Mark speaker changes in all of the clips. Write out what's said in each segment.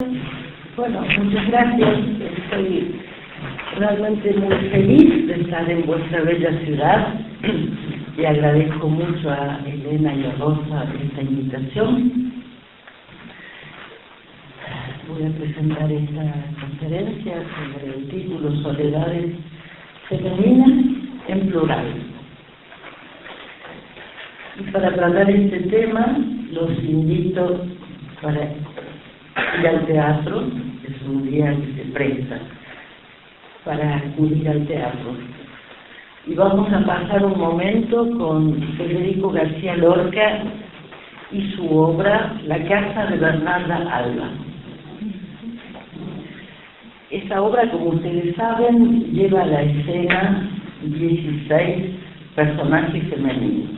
Speaker 1: Bueno, muchas gracias. Estoy realmente muy feliz de estar en vuestra bella ciudad y agradezco mucho a Elena y a Rosa esta invitación. Voy a presentar esta conferencia sobre el título Soledades femeninas en plural. Y para tratar este tema los invito para ir al teatro. Es un día que se presta para acudir al teatro. Y vamos a pasar un momento con Federico García Lorca y su obra La casa de Bernarda Alba. Esta obra, como ustedes saben, lleva a la escena 16 personajes femeninos,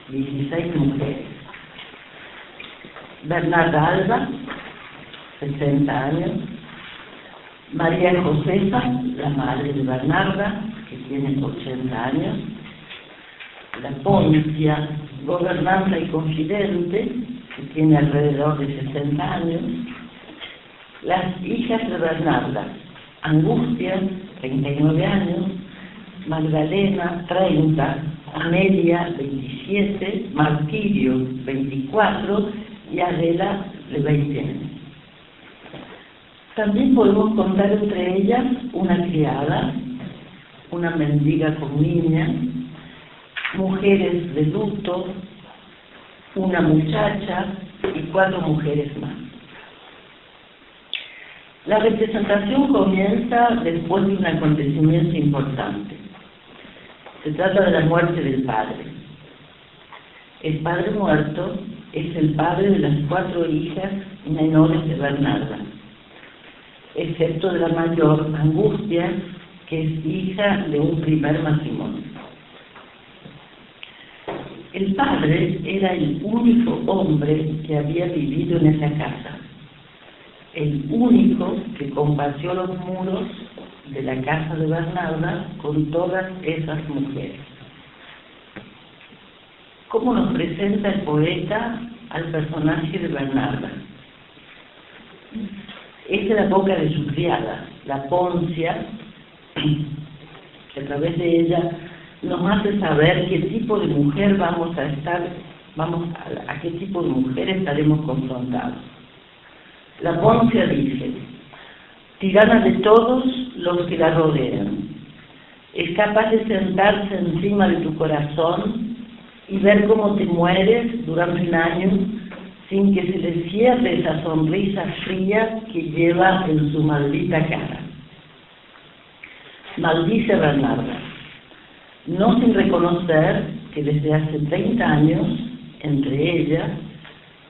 Speaker 1: 16 mujeres. Bernarda Alba, 60 años, María Josefa, la madre de Bernarda, que tiene 80 años, la Poncia, gobernanta y confidente, que tiene alrededor de 60 años, las hijas de Bernarda, Angustia, 39 años, Magdalena, 30, Amelia, 27, Martirio, 24 y Adela, de 20 años. También podemos contar entre ellas una criada, una mendiga con niña, mujeres de luto, una muchacha y 4 mujeres más. La representación comienza después de un acontecimiento importante. Se trata de la muerte del padre. El padre muerto es el padre de las 4 hijas menores de Bernarda, excepto de la mayor, Angustia, que es hija de un primer matrimonio. El padre era el único hombre que había vivido en esa casa, el único que compartió los muros de la casa de Bernarda con todas esas mujeres. ¿Cómo nos presenta el poeta al personaje de Bernarda? Es de la boca de su criada, la Poncia, que a través de ella nos hace saber qué tipo de mujer a qué tipo de mujer estaremos confrontados. La Poncia dice: tirana de todos los que la rodean, es capaz de sentarse encima de tu corazón y ver cómo te mueres durante un año sin que se le cierre esa sonrisa fría que lleva en su maldita cara. Maldice Bernarda, no sin reconocer que desde hace 30 años, entre ellas,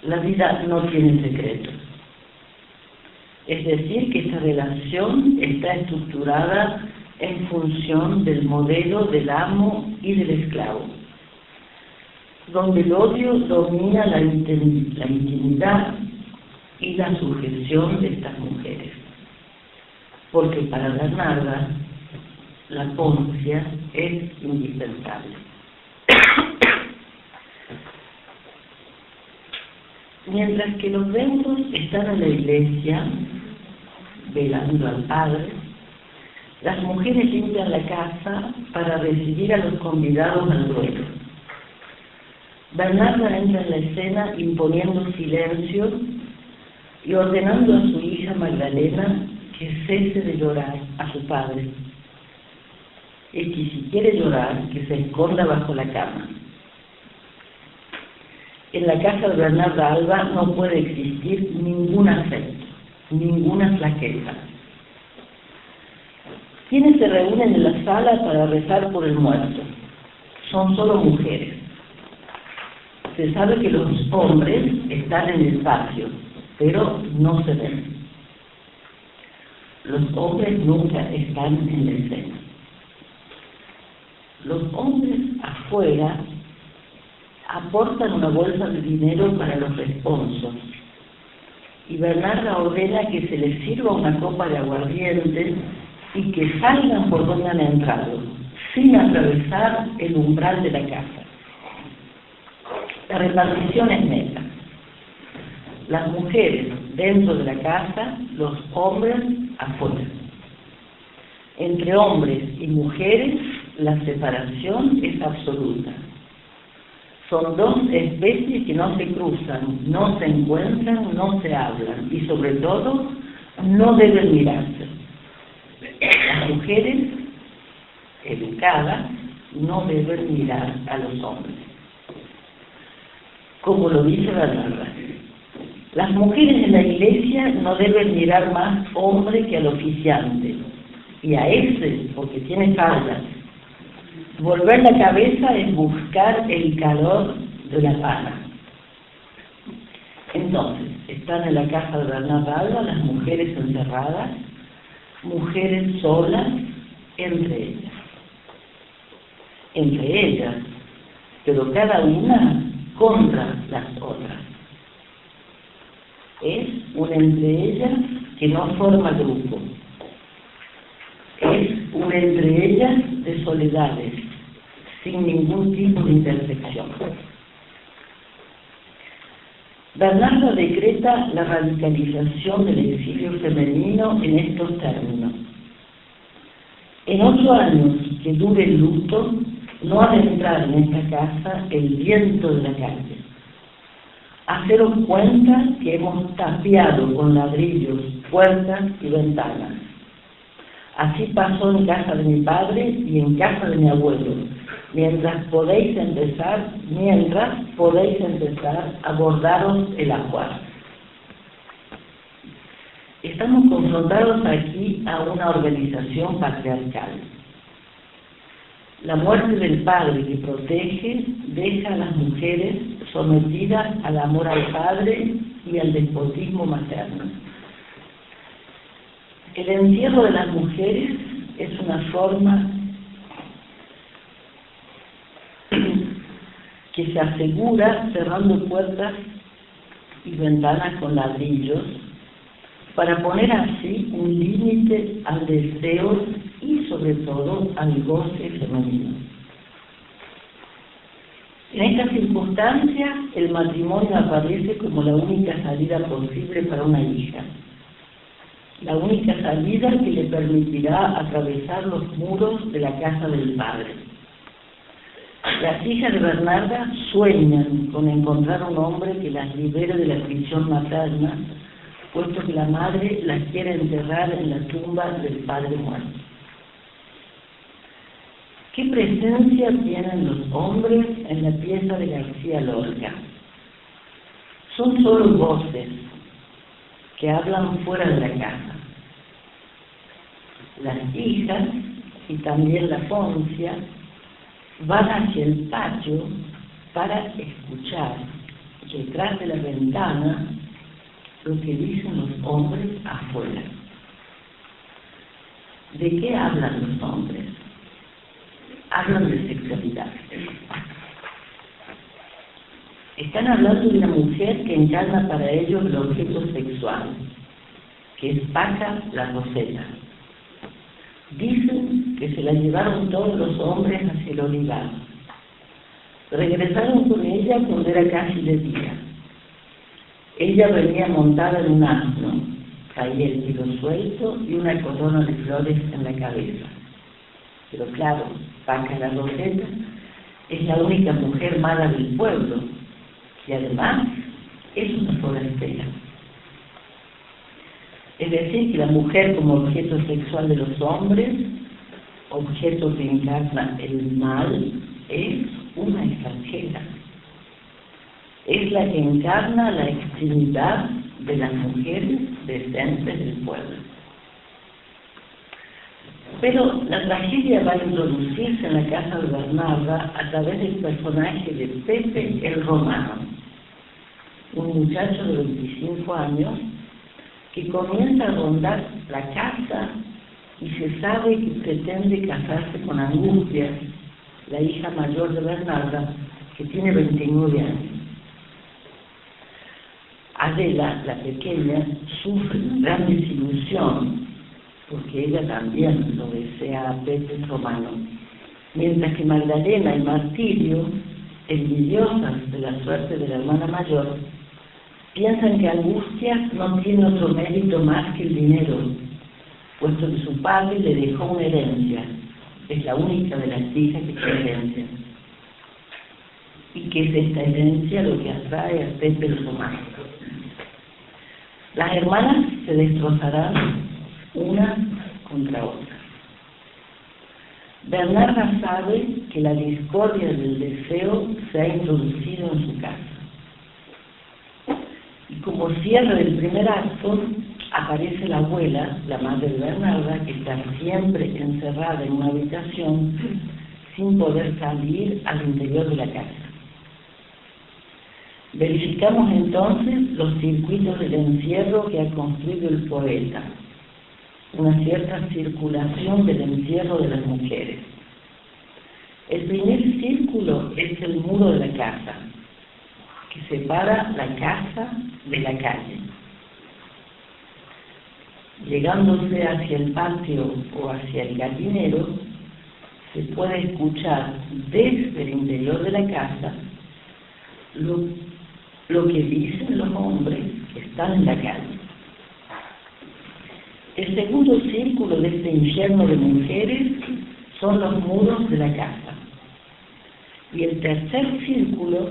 Speaker 1: la vida no tiene secretos. Es decir, que esta relación está estructurada en función del modelo del amo y del esclavo, donde el odio domina la intimidad y la sujeción de estas mujeres. Porque para Bernarda, la Poncia es indispensable. Mientras que los deudos están en la iglesia, velando al padre, las mujeres limpian la casa para recibir a los convidados al duelo. Bernarda entra en la escena imponiendo silencio y ordenando a su hija Magdalena que cese de llorar a su padre, y que si quiere llorar, que se esconda bajo la cama. En la casa de Bernarda Alba no puede existir ningún afecto, ninguna flaqueza. ¿Quiénes se reúnen en la sala para rezar por el muerto? Son solo mujeres. Se sabe que los hombres están en el patio, pero no se ven. Los hombres nunca están en la escena. Los hombres afuera aportan una bolsa de dinero para los responsos, y Bernarda ordena que se les sirva una copa de aguardiente y que salgan por donde han entrado, sin atravesar el umbral de la casa. La repartición es neta. las mujeres dentro de la casa, los hombres afuera. Entre hombres y mujeres la separación es absoluta. Son dos especies que no se cruzan, no se encuentran, no se hablan y sobre todo no deben mirarse. Las mujeres educadas no deben mirar a los hombres. Como lo dice Bernarda, las mujeres en la iglesia no deben mirar más hombre que al oficiante, y a ese porque tiene faldas. Volver la cabeza es buscar el calor de la pana. Entonces, están en la casa de Bernarda Alba las mujeres encerradas, mujeres solas entre ellas, pero cada una contra las otras. Es una entre ellas que no forma grupo. Es una entre ellas de soledades, sin ningún tipo de intersección. Bernarda decreta la radicalización del exilio femenino en estos términos. En 8 años que dure el luto, no ha de entrar en esta casa el viento de la calle. Haceros cuenta que hemos tapiado con ladrillos puertas y ventanas. Así pasó en casa de mi padre y en casa de mi abuelo, mientras podéis empezar a bordaros el agua. Estamos confrontados aquí a una organización patriarcal. La muerte del padre que protege deja a las mujeres sometidas al amor al padre y al despotismo materno. El encierro de las mujeres es una forma que se asegura cerrando puertas y ventanas con ladrillos para poner así un límite al deseo y sobre todo al goce femenino. En estas circunstancias, el matrimonio aparece como la única salida posible para una hija, la única salida que le permitirá atravesar los muros de la casa del padre. Las hijas de Bernarda sueñan con encontrar un hombre que las libere de la prisión materna, puesto que la madre las quiere enterrar en la tumba del padre muerto. ¿Qué presencia tienen los hombres en la pieza de García Lorca? Son solo voces que hablan fuera de la casa. Las hijas y también la Poncia van hacia el patio para escuchar detrás de la ventana lo que dicen los hombres afuera. ¿De qué hablan los hombres? Hablan de sexualidad. Están hablando de una mujer que encarna para ellos el objeto sexual, que es Paca la Roseta. Dicen que se la llevaron todos los hombres hacia el olivar. Regresaron con ella cuando era casi de día. Ella venía montada en un asno, traía el pelo suelto y una corona de flores en la cabeza. Pero claro, Paca la Roseta es la única mujer mala del pueblo y además es una forastera. Es decir, que la mujer como objeto sexual de los hombres, objeto que encarna el mal, es una extranjera. Es la que encarna la extremidad de las mujeres decentes del pueblo. Pero la tragedia va a introducirse en la casa de Bernarda a través del personaje de Pepe el Romano, un muchacho de 25 años que comienza a rondar la casa y se sabe que pretende casarse con Angustia, la hija mayor de Bernarda, que tiene 29 años. Adela, la pequeña, sufre una gran desilusión, porque ella también lo desea a Pepe Romano, mientras que Magdalena y Martirio, envidiosas de la suerte de la hermana mayor, Piensan que Angustias no tiene otro mérito más que el dinero, puesto que su padre le dejó una herencia. Es la única de las hijas que tiene herencia. Y que es esta herencia lo que atrae a Pepe el romántico. Las hermanas se destrozarán una contra otra. Bernarda sabe que la discordia del deseo se ha introducido en su casa. Y como cierre del primer acto, aparece la abuela, la madre de Bernarda, que está siempre encerrada en una habitación sin poder salir al interior de la casa. Verificamos entonces los circuitos del encierro que ha construido el poeta, una cierta circulación del encierro de las mujeres. El primer círculo es el muro de la casa, que separa la casa de la calle. Llegándose hacia el patio o hacia el gallinero, se puede escuchar desde el interior de la casa lo que dicen los hombres que están en la calle. El segundo círculo de este infierno de mujeres son los muros de la casa. Y el tercer círculo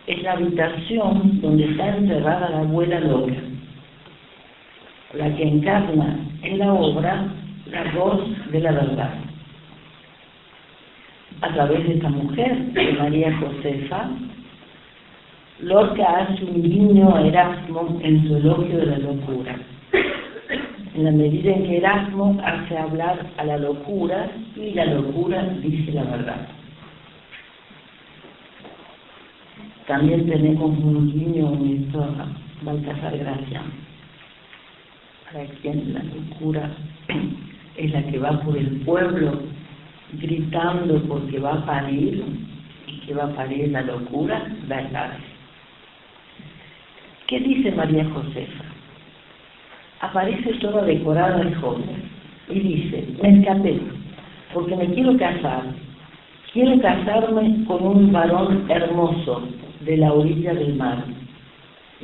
Speaker 1: es la habitación donde está encerrada la abuela loca, la que encarna en la obra la voz de la verdad. A través de esta mujer, de María Josefa, Lorca hace un guiño a Erasmo en su elogio de la locura, en la medida en que Erasmo hace hablar a la locura y la locura dice la verdad. También tenemos un guiño en esto a Baltasar Gracián, para quien la locura es la que va por el pueblo gritando porque va a parir, y que va a parir la locura, verdad. ¿Qué dice María Josefa? Aparece toda decorada y joven y dice: me escapé porque me quiero casar. Quiero casarme con un varón hermoso de la orilla del mar,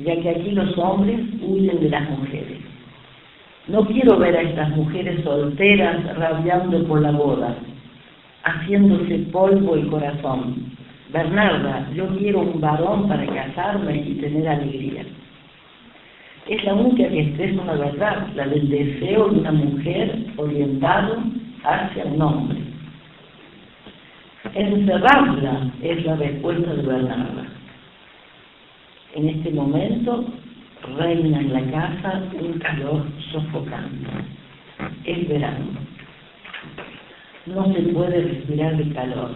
Speaker 1: ya que aquí los hombres huyen de las mujeres. No quiero ver a estas mujeres solteras rabiando por la boda, haciéndose polvo el corazón. Bernarda, yo quiero un varón para casarme y tener alegría. Es la única que expresa una verdad, la del deseo de una mujer orientado hacia un hombre. Encerrarla es la respuesta de Bernarda. En este momento reina en la casa un calor sofocante. Es verano. No se puede respirar de calor.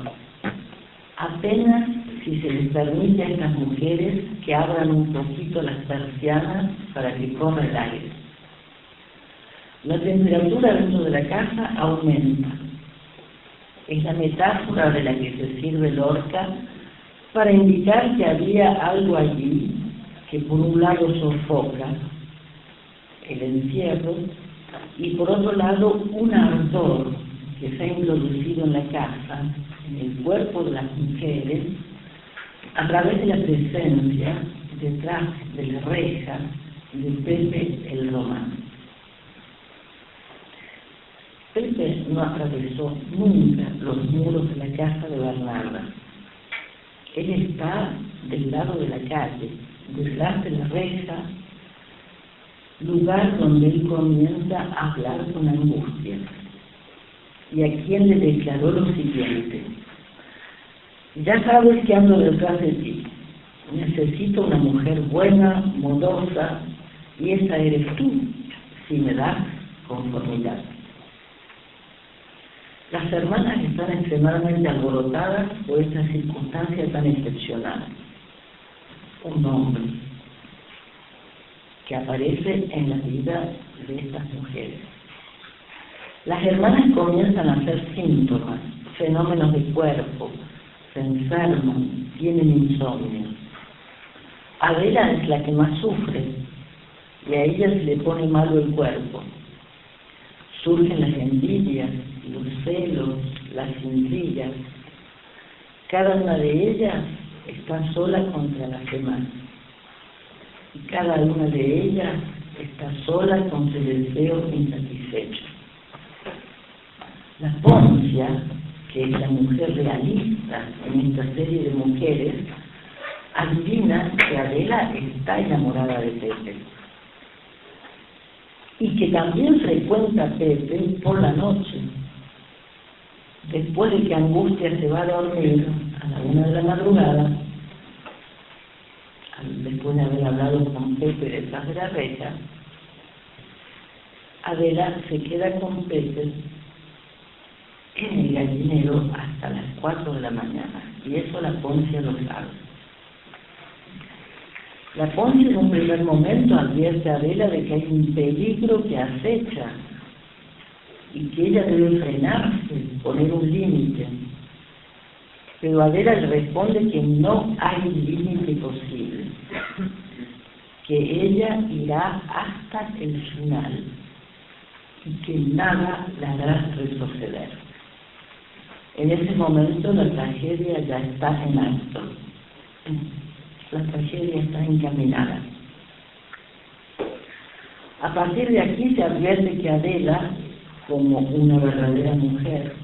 Speaker 1: Apenas si se les permite a estas mujeres que abran un poquito las persianas para que corra el aire. La temperatura dentro de la casa aumenta. Es la metáfora de la que se sirve Lorca para indicar que había algo allí que por un lado sofoca el encierro y por otro lado un ardor que se ha introducido en la casa, en el cuerpo de las mujeres, a través de la presencia detrás de la reja de Pepe el romano. Pepe no atravesó nunca los muros de la casa de Bernarda. Él está del lado de la calle, detrás de la reja, lugar donde él comienza a hablar con angustia, y a quien le declaró lo siguiente: ya sabes que ando detrás de ti, necesito una mujer buena, modosa, y esa eres tú, si me das conformidad. Las hermanas están extremadamente alborotadas por esta circunstancia tan excepcional. Un hombre que aparece en la vida de estas mujeres. Las hermanas comienzan a hacer síntomas, fenómenos de cuerpo, se enferman, tienen insomnio. Adela es la que más sufre y a ella se le pone malo el cuerpo. Surgen las envidias, los celos, las intrigas. Cada una de ellas está sola contra las demás. y cada una de ellas está sola con su deseo insatisfecho. La Poncia, que es la mujer realista en esta serie de mujeres, adivina que Adela está enamorada de Pepe y que también frecuenta a Pepe por la noche. Después de que Angustia se va a dormir a la 1 de la madrugada, después de haber hablado con Pepe detrás de la reja, Adela se queda con Pepe en el gallinero hasta las 4 de la mañana, y eso la Poncia lo sabe. La Poncia en un primer momento advierte a Adela de que hay un peligro que acecha y que ella debe frenarse, poner un límite. Pero Adela le responde que no hay límite posible, que ella irá hasta el final y que nada la hará retroceder. En ese momento la tragedia ya está en acto. La tragedia está encaminada. A partir de aquí se advierte que Adela, como una verdadera mujer,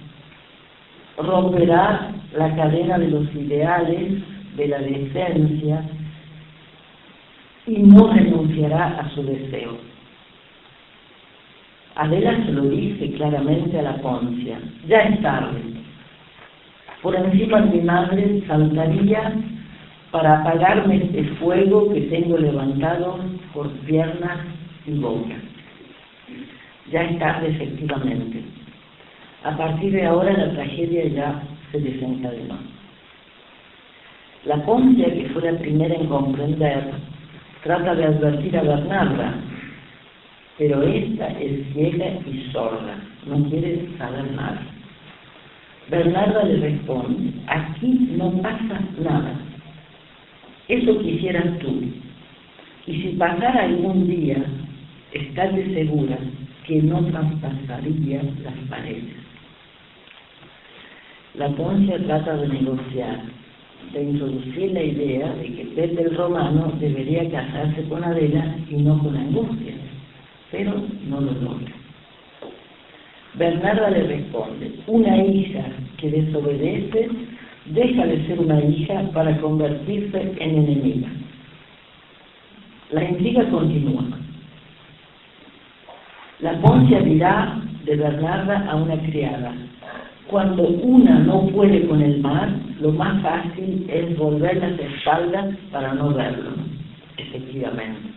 Speaker 1: romperá la cadena de los ideales, de la decencia, y no renunciará a su deseo. Adela se lo dice claramente a la Poncia: ya es tarde. Por encima de mi madre saltaría para apagarme este fuego que tengo levantado por piernas y boca. Ya es tarde, efectivamente. A partir de ahora la tragedia ya se desencadenó. La Poncia, que fue la primera en comprender, trata de advertir a Bernarda, pero esta es ciega y sorda, no quiere saber nada. Bernarda le responde: aquí no pasa nada. Eso quisieras tú. Y si pasara algún día, estate segura que no traspasaría las paredes. La Poncia trata de negociar, de introducir la idea de que Pepe el Romano debería casarse con Adela y no con Angustia, pero no lo logra. Bernarda le responde: una hija que desobedece deja de ser una hija para convertirse en enemiga. La intriga continúa. La Poncia dirá de Bernarda a una criada: cuando una no puede con el mar, lo más fácil es volver las espaldas para no verlo. Efectivamente,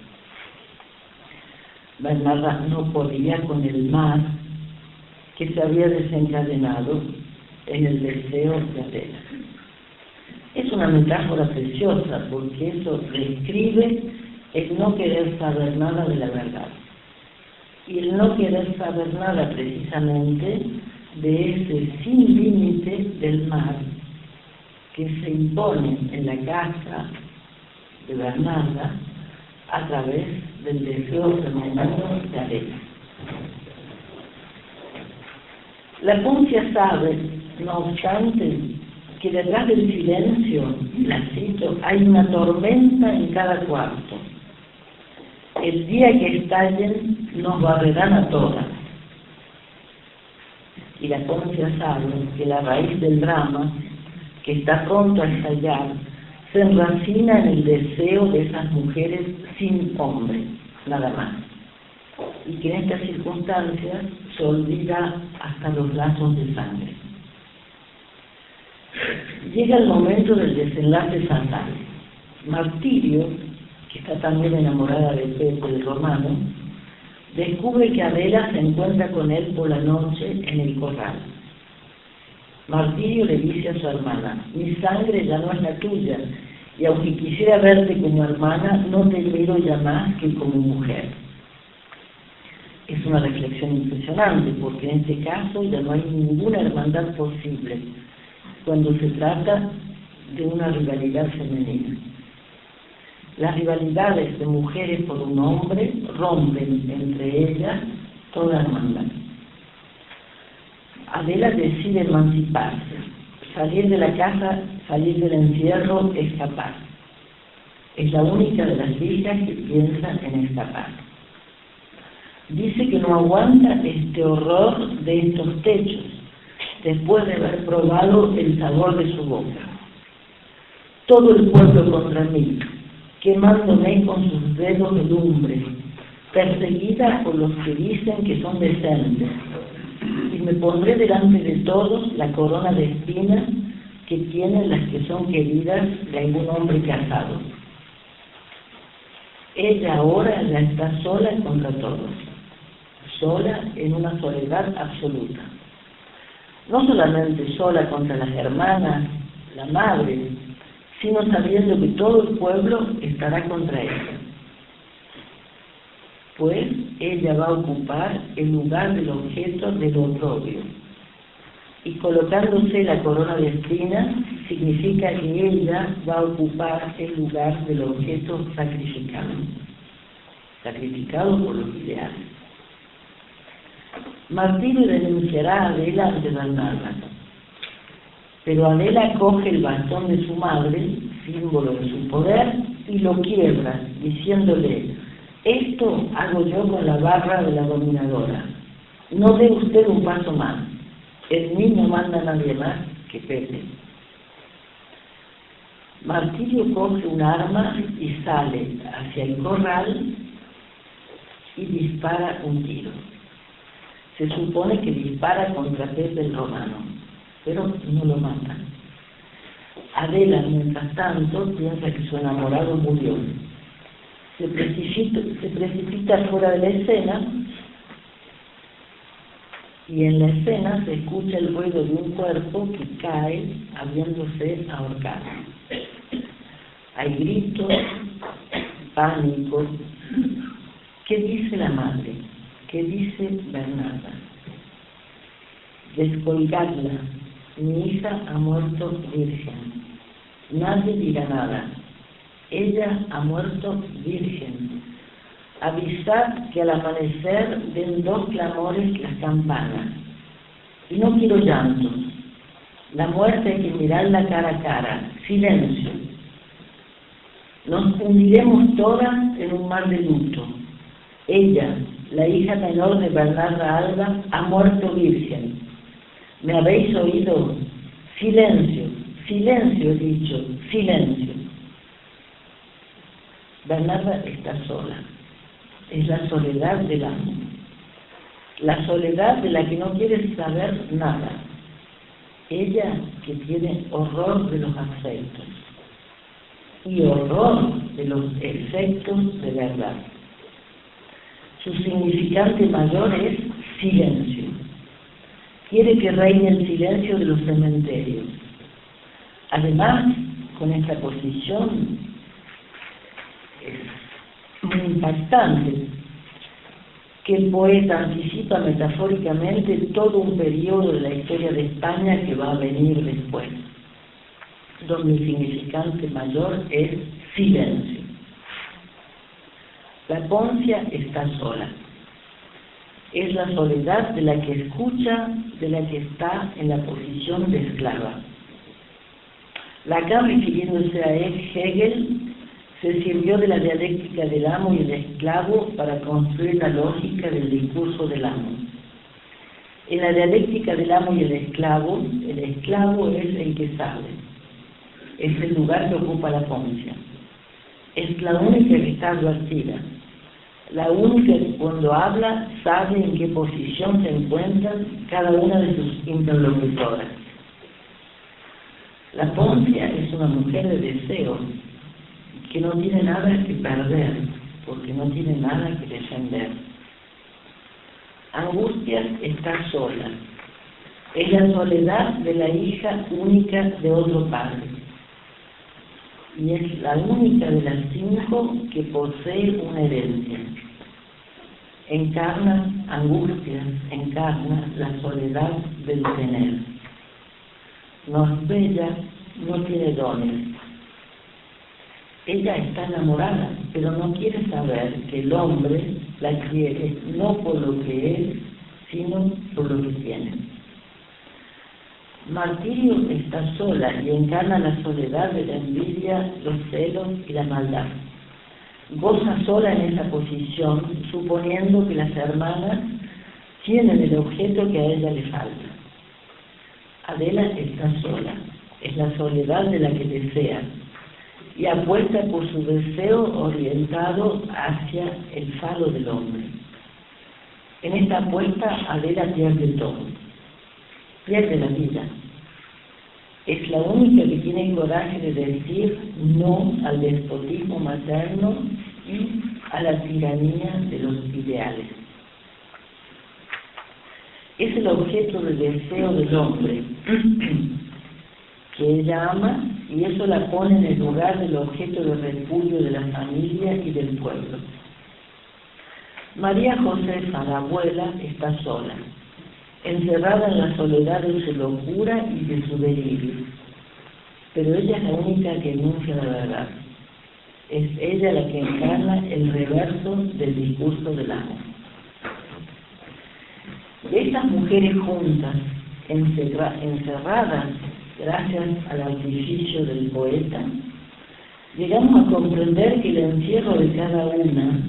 Speaker 1: Bernarda no podía con el mar que se había desencadenado en el deseo de Adela. Es una metáfora preciosa porque eso describe el no querer saber nada de la verdad. Y el no querer saber nada precisamente de ese sin límite del mar que se impone en la casa de Bernarda a través del deseo femenino de Adela. La Poncia sabe, no obstante, que detrás del silencio, la cito, hay una tormenta en cada cuarto. El día que estallen nos barrerán a todas. Y la Poncia sabe que la raíz del drama, que está pronto a estallar, se enracina en el deseo de esas mujeres sin hombre, nada más. Y que en estas circunstancias se olvida hasta los lazos de sangre. Llega el momento del desenlace fatal. Martirio, que está también enamorada de Pepe el Romano, descubre que Adela se encuentra con él por la noche en el corral. Martirio le dice a su hermana: mi sangre ya no es la tuya, y aunque quisiera verte como hermana, no te miro ya más que como mujer. Es una reflexión impresionante, porque en este caso ya no hay ninguna hermandad posible cuando se trata de una rivalidad femenina. Las rivalidades de mujeres por un hombre rompen entre ellas toda hermandad. Adela decide emanciparse, salir de la casa, salir del encierro, escapar. Es la única de las hijas que piensa en escapar. Dice que no aguanta este horror de estos techos, después de haber probado el sabor de su boca. Todo el pueblo contra mí, quemándome con sus dedos de lumbre, perseguida por los que dicen que son decentes, y me pondré delante de todos la corona de espinas que tienen las que son queridas de algún hombre casado. Ella ahora ya está sola contra todos, sola en una soledad absoluta. No solamente sola contra las hermanas, la madre, sino sabiendo que todo el pueblo estará contra ella. Pues ella va a ocupar el lugar del objeto del oprobio. Y colocándose la corona de espinas, significa que ella va a ocupar el lugar del objeto sacrificado por los ideales. Martirio denunciará a Adela ante Bernarda, pero Adela coge el bastón de su madre, símbolo de su poder, y lo quiebra, diciéndole: esto hago yo con la barra de la dominadora. No dé usted un paso más. En mí no manda nadie más que Pepe. Martirio coge un arma y sale hacia el corral y dispara un tiro. Se supone que dispara contra Pepe el Romano, pero no lo mata. Adela, mientras tanto, piensa que su enamorado murió. Se precipita fuera de la escena, y en la escena se escucha el ruido de un cuerpo que cae habiéndose ahorcado. Hay gritos, pánico. ¿Qué dice la madre? ¿Qué dice Bernarda? Descolgadla, mi hija ha muerto virgen. Nadie dirá nada. Ella ha muerto virgen. Avisad que al amanecer den 2 clamores las campanas. Y no quiero llantos. La muerte hay que mirarla cara a cara. Silencio. Nos hundiremos todas en un mar de luto. Ella, la hija menor de Bernarda Alba, ha muerto virgen. ¿Me habéis oído? Silencio, silencio he dicho, silencio. Bernarda está sola. Es la soledad del amo. La soledad de la que no quiere saber nada. Ella que tiene horror de los afectos y horror de los efectos de verdad. Su significante mayor es silencio. Quiere que reine el silencio de los cementerios. Además, con esta posición es muy impactante que el poeta anticipa metafóricamente todo un periodo de la historia de España que va a venir después, donde el significante mayor es silencio. La Poncia está sola. Es la soledad de la que escucha, de la que está en la posición de esclava. Lacan, refiriéndose a Hegel, se sirvió de la dialéctica del amo y el esclavo para construir la lógica del discurso del amo. En la dialéctica del amo y el esclavo es el que sabe. Es el lugar que ocupa la Poncia. Es la única que está advertida. La única que cuando habla sabe en qué posición se encuentran cada una de sus interlocutoras. La Poncia es una mujer de deseo, que no tiene nada que perder, porque no tiene nada que defender. Angustias está sola. Es la soledad de la hija única de otro padre. Y es la única de las 5 que posee una herencia. Encarna angustias, encarna la soledad del tener. No es bella, no tiene dones. Ella está enamorada, pero no quiere saber que el hombre la quiere no por lo que es, sino por lo que tiene. Martirio está sola y encarna la soledad de la envidia, los celos y la maldad. Goza sola en esa posición, suponiendo que las hermanas tienen el objeto que a ella le falta. Adela está sola, es la soledad de la que desea, y apuesta por su deseo orientado hacia el falo del hombre. En esta apuesta Adela pierde todo, pierde la vida. Es la única que tiene el coraje de decir no al despotismo materno y a la tiranía de los ideales. Es el objeto del deseo del hombre que ella ama, y eso la pone en el lugar del objeto de repudio de la familia y del pueblo. María Josefa, la abuela, está sola, encerrada en la soledad de su locura y de su delirio. Pero ella es la única que enuncia la verdad. Es ella la que encarna el reverso del discurso del amor. De estas mujeres juntas, encerradas gracias al artificio del poeta, llegamos a comprender que el encierro de cada una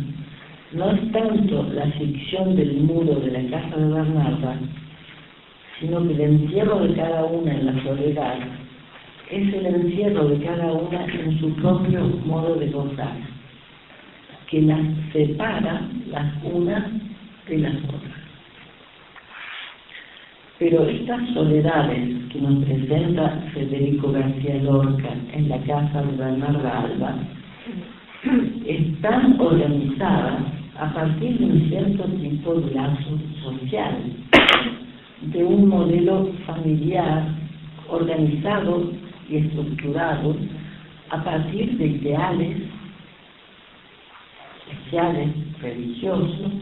Speaker 1: no es tanto la ficción del muro de la casa de Bernarda, sino que el encierro de cada una en la soledad es el encierro de cada una en su propio modo de gozar, que las separa las unas de las otras. Pero estas soledades que nos presenta Federico García Lorca en la casa de Bernarda Alba están organizadas a partir de un cierto tipo de lazo social, de un modelo familiar organizado y estructurado a partir de ideales sociales, religiosos,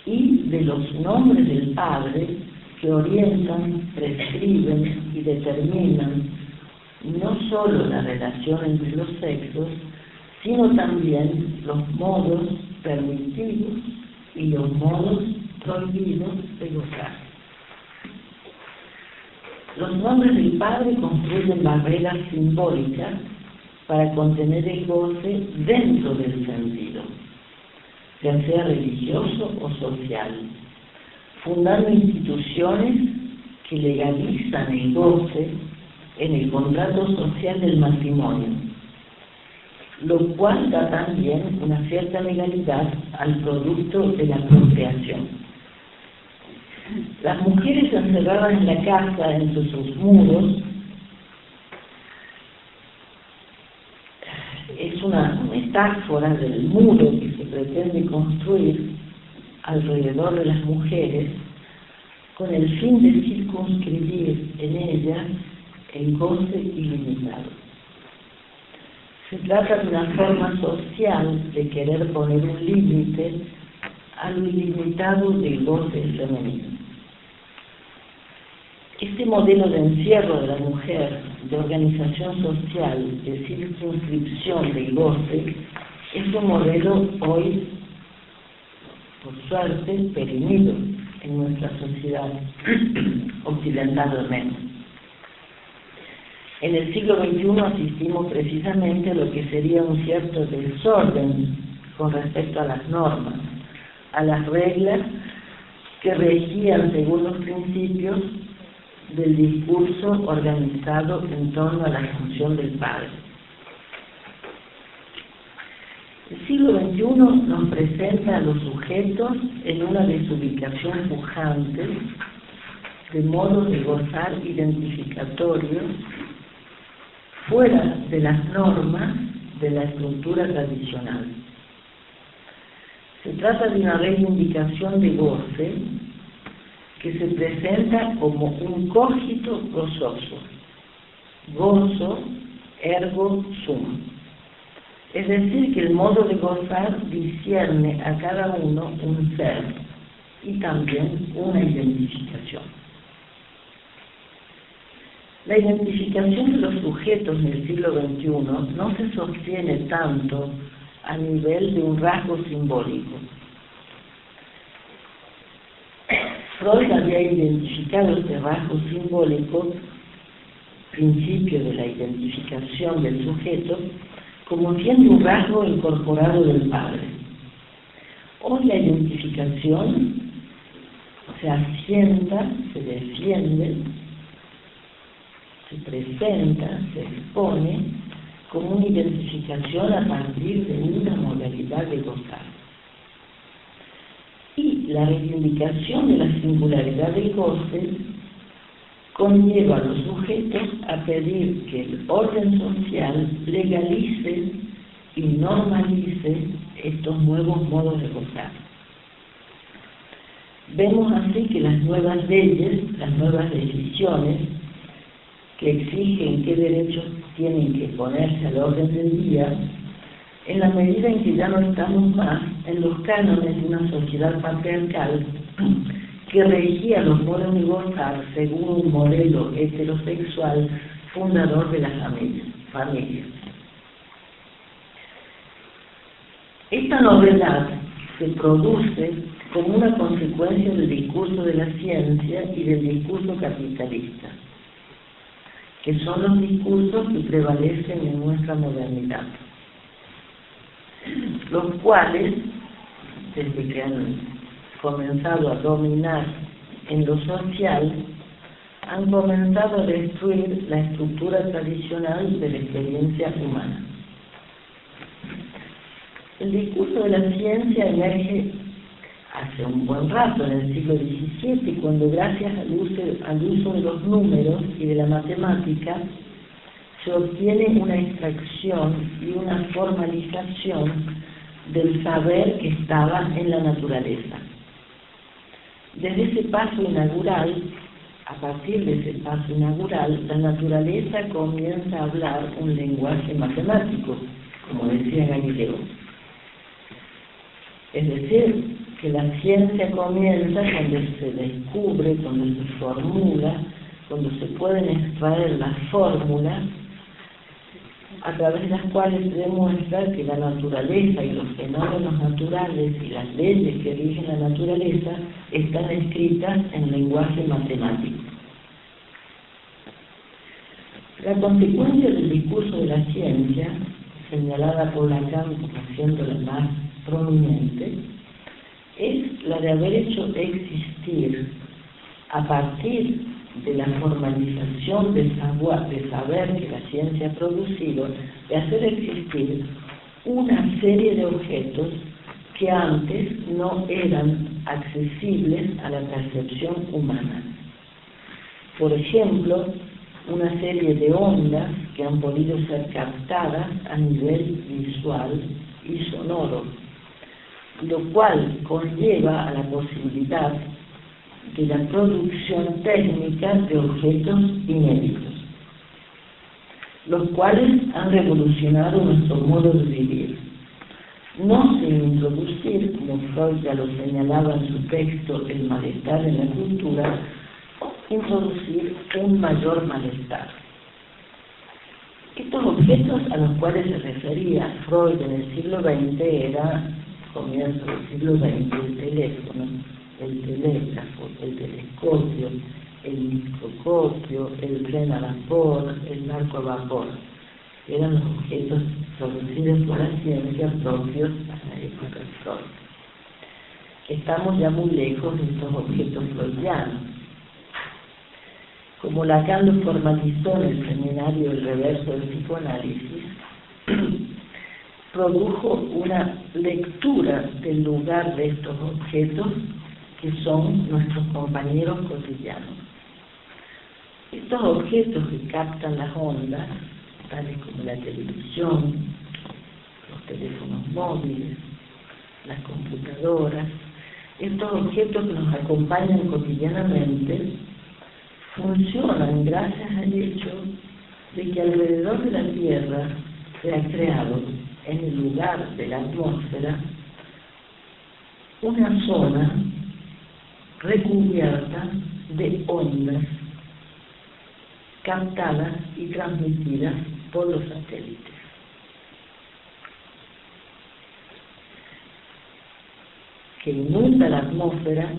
Speaker 1: y de los nombres del Padre que orientan, prescriben y determinan no solo la relación entre los sexos, sino también los modos permitidos y los modos prohibidos de gozar. Los nombres del Padre construyen barreras simbólicas para contener el goce dentro del sentido, ya sea religioso o social, fundando instituciones que legalizan el goce en el contrato social del matrimonio, lo cual da también una cierta legalidad al producto de la procreación. Las mujeres encerradas en la casa, entre sus muros, es una metáfora del muro que se pretende construir alrededor de las mujeres con el fin de circunscribir en ellas el goce ilimitado. Se trata de una forma social de querer poner un límite a lo ilimitado del goce femenino. Este modelo de encierro de la mujer, de organización social, de circunscripción del goce, es un modelo hoy, por suerte, perimido en nuestra sociedad occidental al menos. En el siglo XXI asistimos precisamente a lo que sería un cierto desorden con respecto a las normas, a las reglas que regían según los principios del discurso organizado en torno a la función del padre. El siglo XXI nos presenta a los sujetos en una desubicación pujante de modos de gozar identificatorios fuera de las normas de la estructura tradicional. Se trata de una reivindicación de goce que se presenta como un cogito gozoso, gozo ergo sum. Es decir, que el modo de gozar discierne a cada uno un ser y también una identificación. La identificación de los sujetos del siglo XXI no se sostiene tanto a nivel de un rasgo simbólico. Freud había identificado este rasgo simbólico, principio de la identificación del sujeto, como siendo un rasgo incorporado del padre. Hoy la identificación se asienta, se defiende, se presenta, se expone como una identificación a partir de una modalidad de gozar. Y la reivindicación de la singularidad del goce conlleva a los sujetos a pedir que el orden social legalice y normalice estos nuevos modos de gozar. Vemos así que las nuevas leyes, las nuevas decisiones que exigen qué derechos tienen que ponerse al orden del día, en la medida en que ya no estamos más en los cánones de una sociedad patriarcal que regía los modos de gozar según un modelo heterosexual fundador de la familia. Esta novedad se produce como una consecuencia del discurso de la ciencia y del discurso capitalista, que son los discursos que prevalecen en nuestra modernidad, los cuales, desde que han comenzado a dominar en lo social, han comenzado a destruir la estructura tradicional de la experiencia humana. El discurso de la ciencia emerge hace un buen rato, en el siglo XVII, cuando gracias al uso de los números y de la matemática se obtiene una extracción y una formalización del saber que estaba en la naturaleza. Desde ese paso inaugural, a partir de ese paso inaugural, la naturaleza comienza a hablar un lenguaje matemático, como decía Galileo. Es decir, que la ciencia comienza cuando se descubre, cuando se formula, cuando se pueden extraer las fórmulas a través de las cuales se demuestra que la naturaleza y los fenómenos naturales y las leyes que rigen la naturaleza están escritas en lenguaje matemático. La consecuencia del discurso de la ciencia, señalada por Lacan como siendo la más prominente, es la de haber hecho existir, a partir de la formalización de saber que la ciencia ha producido, de hacer existir una serie de objetos que antes no eran accesibles a la percepción humana. Por ejemplo, una serie de ondas que han podido ser captadas a nivel visual y sonoro, lo cual conlleva a la posibilidad de la producción técnica de objetos inéditos, los cuales han revolucionado nuestro modo de vivir, no sin introducir, como Freud ya lo señalaba en su texto El malestar en la cultura, introducir un mayor malestar. Estos objetos a los cuales se refería Freud en el siglo XX era, comienzo del siglo XX, el teléfono, el telégrafo, el telescopio, el microscopio, el tren a vapor, el barco a vapor. Eran los objetos producidos por la ciencia propios a la época de Freud. Estamos ya muy lejos de estos objetos freudianos. Como Lacan lo formalizó en el seminario El reverso del psicoanálisis, produjo una lectura del lugar de estos objetos que son nuestros compañeros cotidianos. Estos objetos que captan las ondas, tales como la televisión, los teléfonos móviles, las computadoras, estos objetos que nos acompañan cotidianamente, funcionan gracias al hecho de que alrededor de la Tierra se ha creado, en el lugar de la atmósfera, una zona recubierta de ondas captadas y transmitidas por los satélites. Que inunda la atmósfera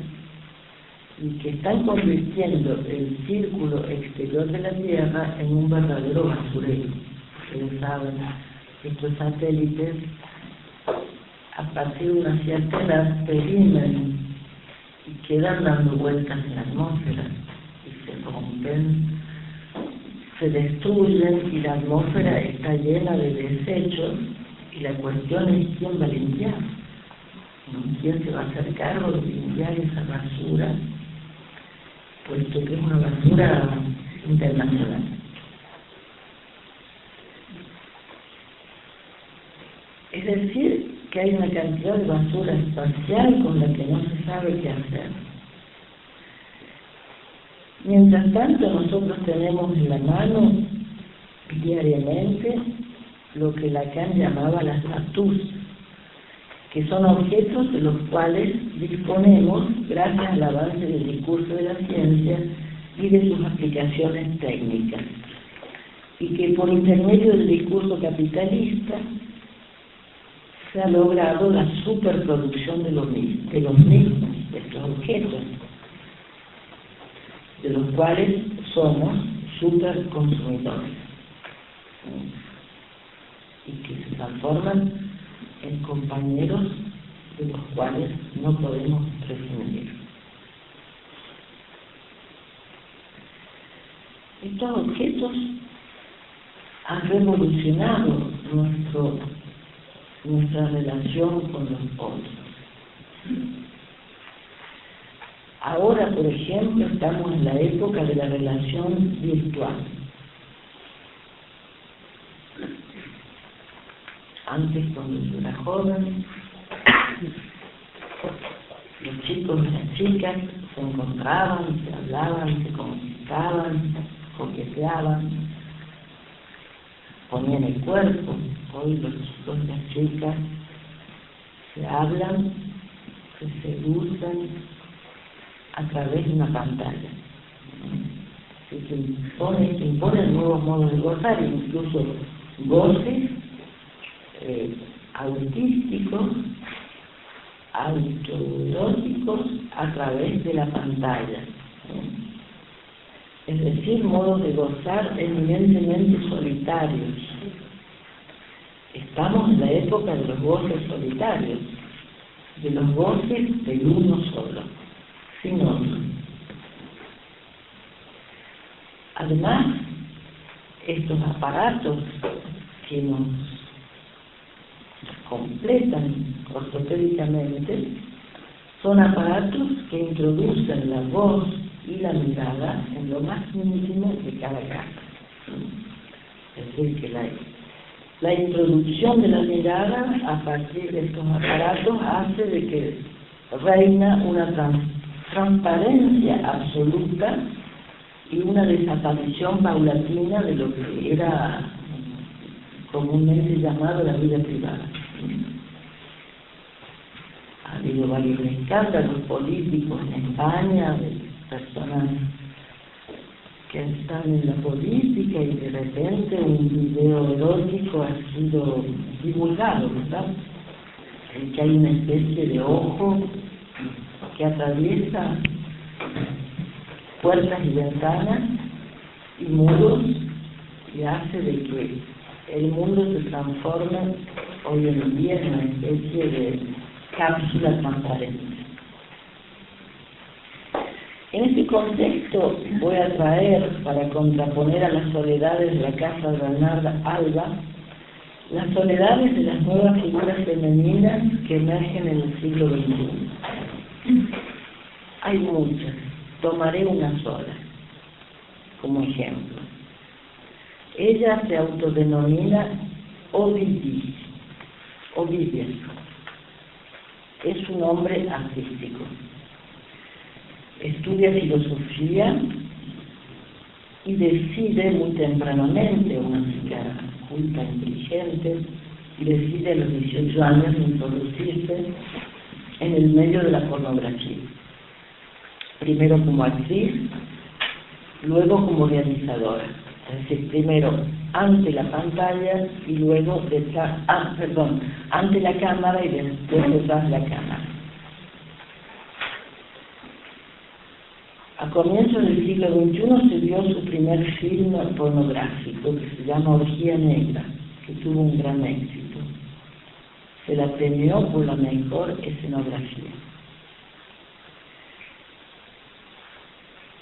Speaker 1: y que están convirtiendo el círculo exterior de la Tierra en un verdadero basurero. Ustedes saben, estos satélites, a partir de una cierta edad, perimen y quedan dando vueltas en la atmósfera y se rompen, se destruyen, y la atmósfera está llena de desechos, y la cuestión es quién va a limpiar, quién se va a hacer cargo de limpiar esa basura, puesto que es una basura internacional. Es decir, que hay una cantidad de basura espacial con la que no se sabe qué hacer. Mientras tanto, nosotros tenemos en la mano diariamente lo que Lacan llamaba las status, que son objetos de los cuales disponemos gracias al avance del discurso de la ciencia y de sus aplicaciones técnicas, y que por intermedio del discurso capitalista se ha logrado la superproducción de los mismos, de estos objetos, de los cuales somos superconsumidores, y que se transforman en compañeros de los cuales no podemos prescindir. Estos objetos han revolucionado nuestra relación con los otros. Ahora, por ejemplo, estamos en la época de la relación virtual. Antes, cuando yo era joven, los chicos y las chicas se encontraban, se hablaban, se comunicaban, coqueteaban, ponían el cuerpo. Hoy los chicos y las chicas se hablan, se seducen a través de una pantalla. Se imponen nuevos modos de gozar, incluso goces autísticos, autoeróticos a través de la pantalla. Es decir, modos de gozar eminentemente solitarios. Estamos en la época de los goces solitarios, de los goces del uno solo, sin otro. Además, estos aparatos que nos completan ortopédicamente son aparatos que introducen la voz y la mirada en lo más íntimo de cada casa. Es decir, que la introducción de la mirada a partir de estos aparatos hace de que reina una transparencia absoluta y una desaparición paulatina de lo que era comúnmente llamado la vida privada. Ha habido varios escándalos políticos en España, de personas que están en la política y de repente un video erótico ha sido divulgado, ¿verdad? En que hay una especie de ojo que atraviesa puertas y ventanas y muros y hace de que el mundo se transforme hoy en día en una especie de cápsula transparente. En este contexto voy a traer, para contraponer a las soledades de la casa de Bernarda Alba, las soledades de las nuevas figuras femeninas que emergen en el siglo XXI. Hay muchas, tomaré una sola como ejemplo. Ella se autodenomina Ovidia. Es un nombre artístico. Estudia filosofía y decide muy tempranamente, una chica culta, inteligente, y decide a los 18 años introducirse en el medio de la pornografía. Primero como actriz, luego como realizadora. Es decir, primero ante la pantalla y luego ante la cámara y después detrás de la cámara. A comienzos del siglo XXI se vio su primer film pornográfico, que se llama Orgía Negra, que tuvo un gran éxito. Se la premió por la mejor escenografía.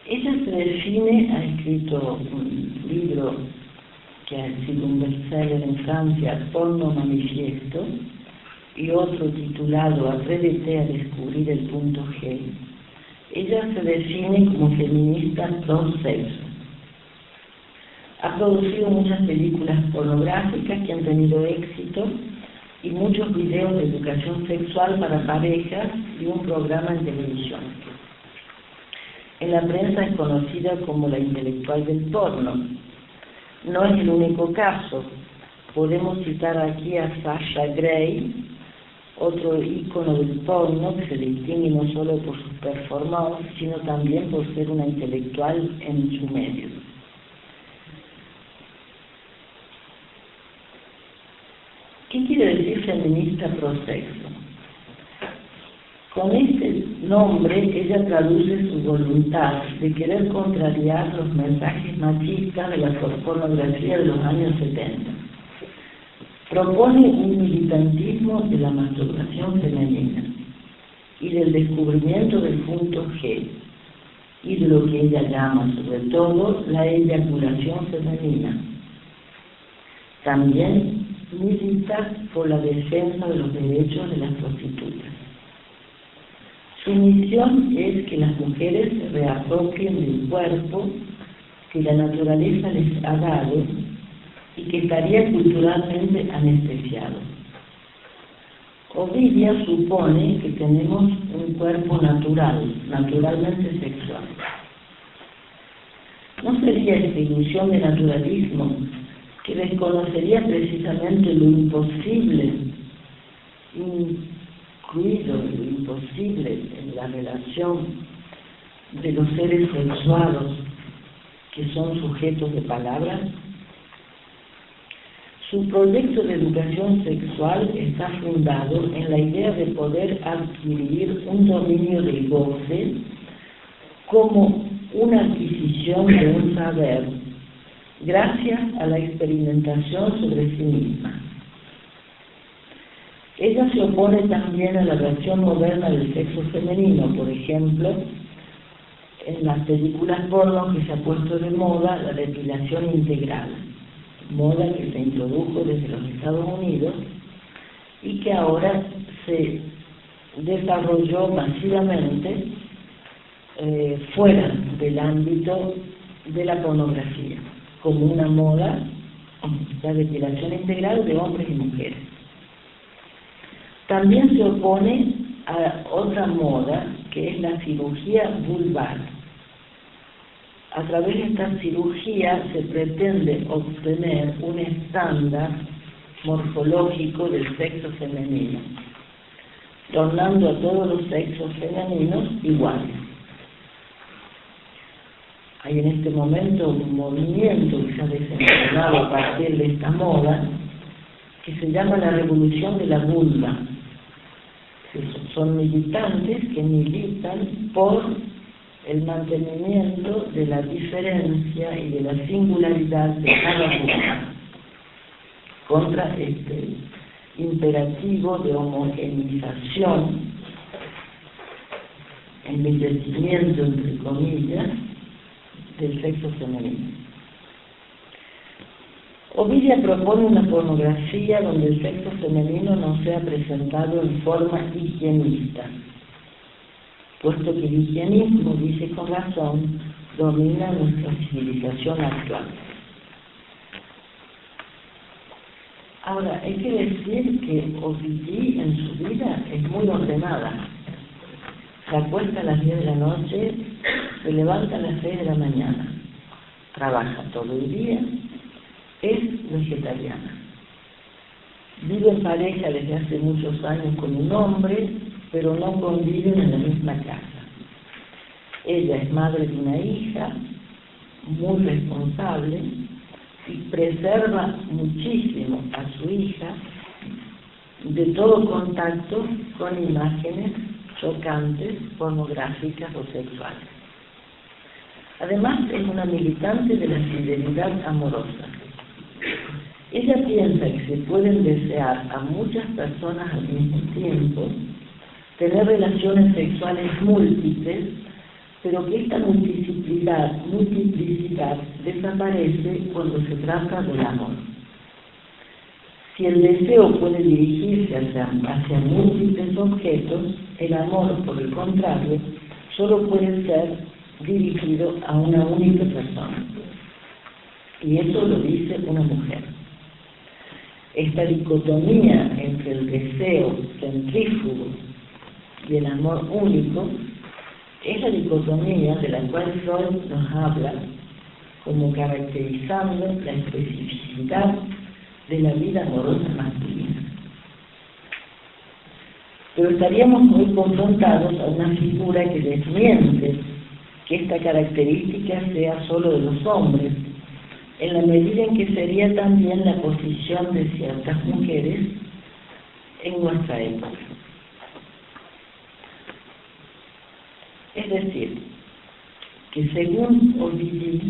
Speaker 1: Ella se define, ha escrito un libro que ha sido un bestseller en Francia, Porno Manifiesto, y otro titulado Atrévete a descubrir el punto G. Ella se define como feminista pro-sexo. Ha producido muchas películas pornográficas que han tenido éxito y muchos videos de educación sexual para parejas y un programa en televisión. En la prensa es conocida como la intelectual del porno. No es el único caso. Podemos citar aquí a Sasha Grey, otro ícono del porno que se distingue no solo por sus performances, sino también por ser una intelectual en su medio. ¿Qué quiere decir feminista pro-sexo? Con este nombre ella traduce su voluntad de querer contrariar los mensajes machistas de la pornografía de los años 70. Propone un militantismo de la masturbación femenina y del descubrimiento del punto G y de lo que ella llama sobre todo la eyaculación femenina. También milita por la defensa de los derechos de las prostitutas. Su misión es que las mujeres se reapropien del cuerpo que la naturaleza les ha dado y que estaría culturalmente anestesiado. Ovidia supone que tenemos un cuerpo natural, naturalmente sexual. ¿No sería esta ilusión de naturalismo que desconocería precisamente lo imposible, incluido lo imposible en la relación de los seres sexuados que son sujetos de palabras? Su proyecto de educación sexual está fundado en la idea de poder adquirir un dominio del goce como una adquisición de un saber, gracias a la experimentación sobre sí misma. Ella se opone también a la versión moderna del sexo femenino, por ejemplo, en las películas porno que se ha puesto de moda la depilación integral, moda que se introdujo desde los Estados Unidos y que ahora se desarrolló masivamente fuera del ámbito de la pornografía, como una moda, la depilación integral de hombres y mujeres. También se opone a otra moda que es la cirugía vulvar. A través de esta cirugía se pretende obtener un estándar morfológico del sexo femenino, tornando a todos los sexos femeninos iguales. Hay en este momento un movimiento que se ha desencadenado a partir de esta moda que se llama la revolución de la vulva. Son militantes que militan por el mantenimiento de la diferencia y de la singularidad de cada vulva contra este imperativo de homogenización, embellecimiento, entre comillas, del sexo femenino. Ovidia propone una pornografía donde el sexo femenino no sea presentado en forma higienista, puesto que el higienismo, dice con razón, domina nuestra civilización actual. Ahora, hay que decir que Ovidia en su vida es muy ordenada. Se acuesta a las 10 de la noche, se levanta a las 6 de la mañana, trabaja todo el día, es vegetariana. Vive en pareja desde hace muchos años con un hombre, pero no conviven en la misma casa. Ella es madre de una hija, muy responsable, y preserva muchísimo a su hija de todo contacto con imágenes chocantes, pornográficas o sexuales. Además, es una militante de la fidelidad amorosa. Ella piensa que se pueden desear a muchas personas al mismo tiempo, tener relaciones sexuales múltiples, pero que esta multiplicidad desaparece cuando se trata del amor. Si el deseo puede dirigirse hacia múltiples objetos, el amor, por el contrario, solo puede ser dirigido a una única persona. Y eso lo dice una mujer. Esta dicotomía entre el deseo centrífugo y el amor único es la dicotomía de la cual Freud nos habla como caracterizando la especificidad de la vida amorosa masculina. Pero estaríamos muy confrontados a una figura que desmiente que esta característica sea solo de los hombres, en la medida en que sería también la posición de ciertas mujeres en nuestra época. Es decir, que según Ovidie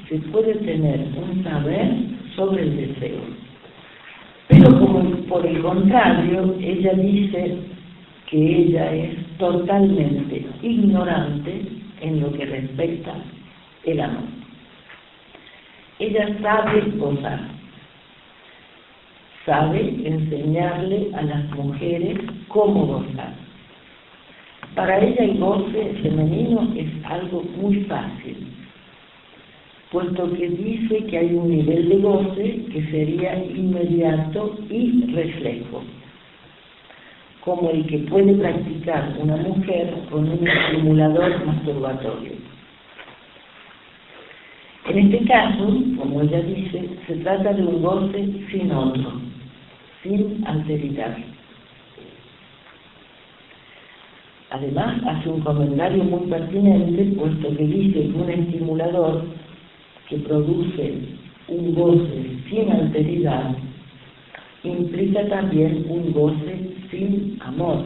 Speaker 1: se puede tener un saber sobre el deseo, pero como por el contrario, ella dice que ella es totalmente ignorante en lo que respecta el amor. Ella sabe gozar, sabe enseñarle a las mujeres cómo gozar. Para ella el goce femenino es algo muy fácil, puesto que dice que hay un nivel de goce que sería inmediato y reflejo, como el que puede practicar una mujer con un estimulador masturbatorio. En este caso, como ella dice, se trata de un goce sin otro, sin alteridad. Además, hace un comentario muy pertinente, puesto que dice que un estimulador que produce un goce sin alteridad implica también un goce sin amor,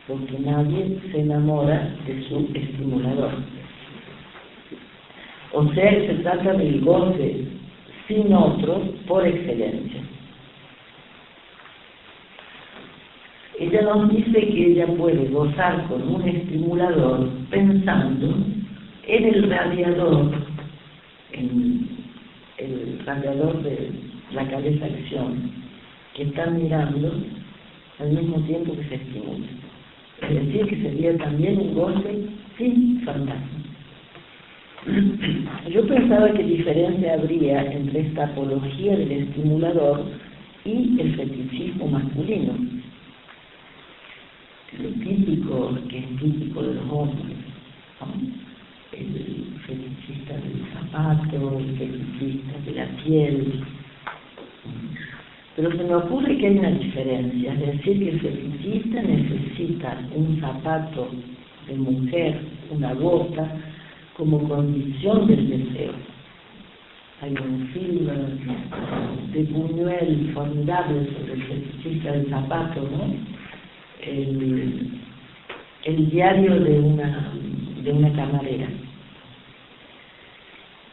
Speaker 1: porque nadie se enamora de su estimulador. O sea, se trata del goce sin otro por excelencia. Ella nos dice que ella puede gozar con un estimulador pensando en el radiador, de la cabeza acción, que está mirando al mismo tiempo que se estimula. Es decir, que sería también un goce sin fantasma. Yo pensaba que diferencia habría entre esta apología del estimulador y el fetichismo masculino, lo típico, que es típico de los hombres, ¿no? El fetichista del zapato, el fetichista de la piel. Pero se me ocurre que hay una diferencia, es decir, que el fetichista necesita un zapato de mujer, una bota, como condición del deseo. Hay un film de Buñuel formidable sobre el fetichista del zapato, ¿no? El diario de una camarera.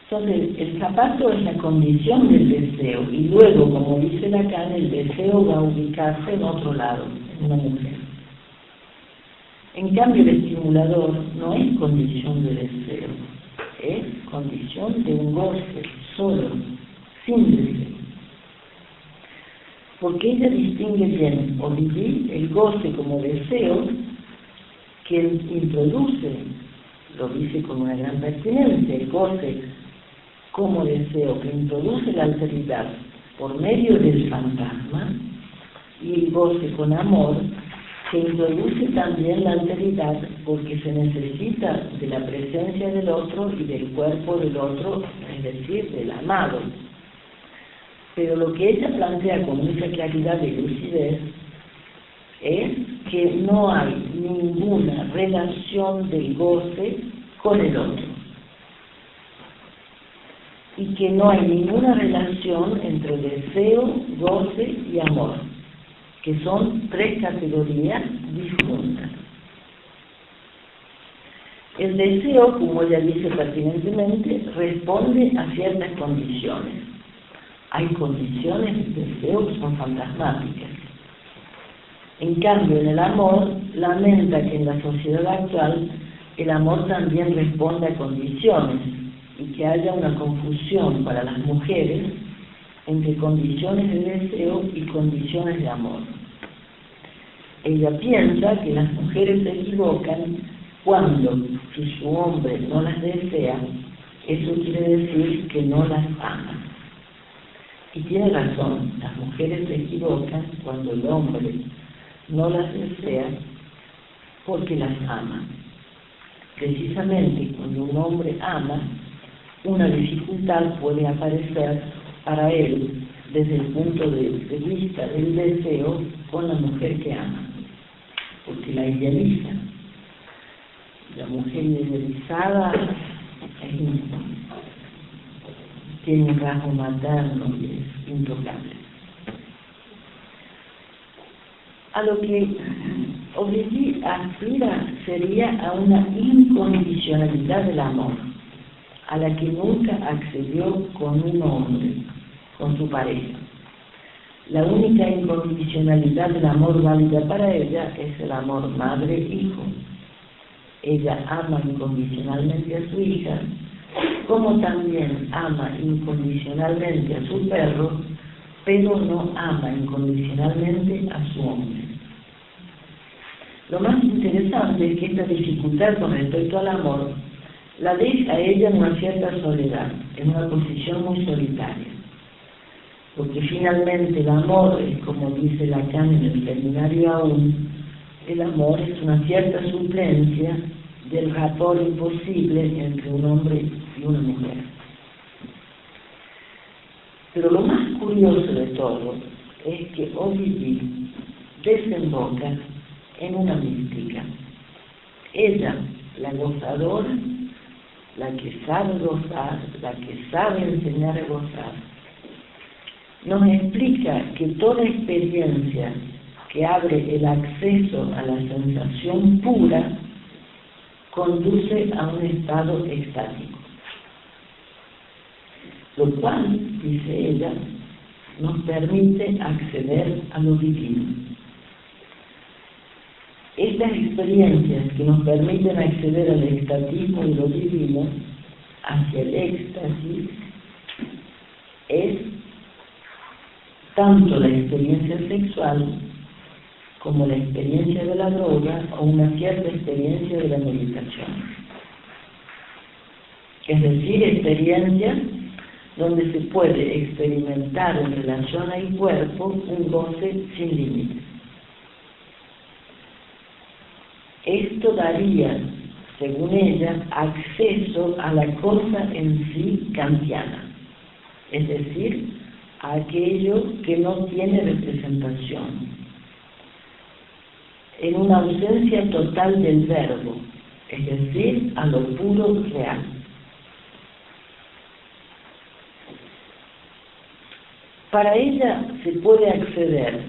Speaker 1: Entonces, el zapato es la condición del deseo, y luego, como dice Lacan, el deseo va a ubicarse en otro lado, en una mujer. En cambio, el estimulador no es condición de deseo, es condición de un goce solo, sin deseo. Porque ella distingue bien, Ovidie, el goce como deseo, que introduce, lo dice con una gran pertinencia, el goce como deseo que introduce la alteridad por medio del fantasma, y el goce con amor que introduce también la alteridad porque se necesita de la presencia del otro y del cuerpo del otro, es decir, del amado. Pero lo que ella plantea con mucha claridad y lucidez es que no hay ninguna relación del goce con el otro, y que no hay ninguna relación entre deseo, goce y amor, que son tres categorías disjuntas. El deseo, como ella dice pertinentemente, responde a ciertas condiciones. Hay condiciones de deseo que son fantasmáticas. En cambio, en el amor, lamenta que en la sociedad actual el amor también responde a condiciones y que haya una confusión para las mujeres entre condiciones de deseo y condiciones de amor. Ella piensa que las mujeres se equivocan cuando, si su hombre no las desea, eso quiere decir que no las ama. Y tiene razón, las mujeres se equivocan cuando el hombre no las desea porque las ama. Precisamente cuando un hombre ama, una dificultad puede aparecer para él desde el punto de vista del deseo con la mujer que ama, porque la idealiza. La mujer idealizada tiene un rasgo materno y es intocable. A lo que Ovidí aspira sería a una incondicionalidad del amor, a la que nunca accedió con un hombre, con su pareja. La única incondicionalidad del amor válida para ella es el amor madre-hijo. Ella ama incondicionalmente a su hija, como también ama incondicionalmente a su perro, pero no ama incondicionalmente a su hombre. Lo más interesante es que esta dificultad con respecto al amor la deja a ella en una cierta soledad, en una posición muy solitaria. Porque finalmente el amor es, como dice Lacan en el Seminario Aún, el amor es una cierta suplencia del rapport imposible entre un hombre y una mujer. Pero lo más curioso de todo es que Ovidí desemboca en una mística. Ella, la gozadora, la que sabe gozar, la que sabe enseñar a gozar, nos explica que toda experiencia que abre el acceso a la sensación pura conduce a un estado extático. Lo cual, dice ella, nos permite acceder a lo divino. Estas experiencias que nos permiten acceder al extatismo y lo divino, hacia el éxtasis, es tanto la experiencia sexual como la experiencia de la droga o una cierta experiencia de la meditación. Es decir, experiencias donde se puede experimentar en relación al cuerpo un goce sin límites. Esto daría, según ella, acceso a la cosa en sí kantiana, es decir, a aquello que no tiene representación, en una ausencia total del verbo, es decir, a lo puro real. Para ella se puede acceder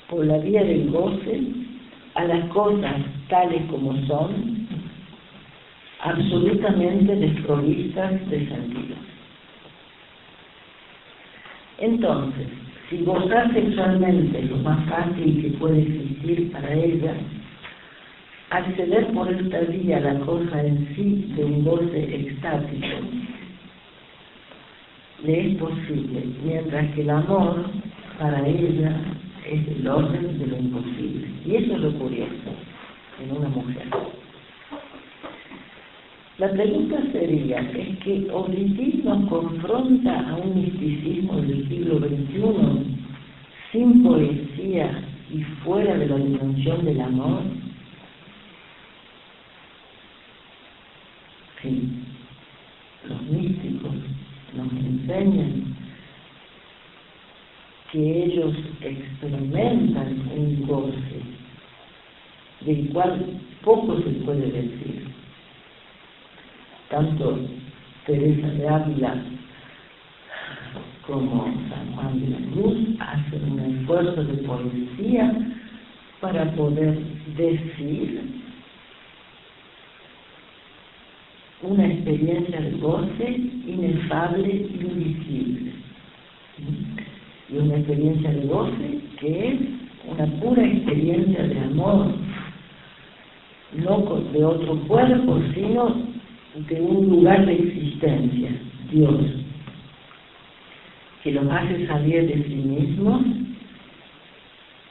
Speaker 1: por la vía del goce a las cosas tales como son, absolutamente desprovistas de sentido. Entonces, si gozar sexualmente es lo más fácil que puede existir para ella, acceder por esta vía a la cosa en sí de un goce extático le es posible, mientras que el amor para ella es el orden de lo imposible. Y eso es lo curioso en una mujer. La pregunta sería, ¿es que Ovidí nos confronta a un misticismo del siglo XXI sin poesía y fuera de la dimensión del amor? Sí, los místicos nos enseñan que ellos experimentan un goce del cual poco se puede decir. Tanto Teresa de Ávila como San Juan de la Cruz hacen un esfuerzo de poesía para poder decir una experiencia de goce inefable y invisible. Y una experiencia de goce que es una pura experiencia de amor, no de otro cuerpo, sino de un lugar de existencia, Dios, que los hace salir de sí mismos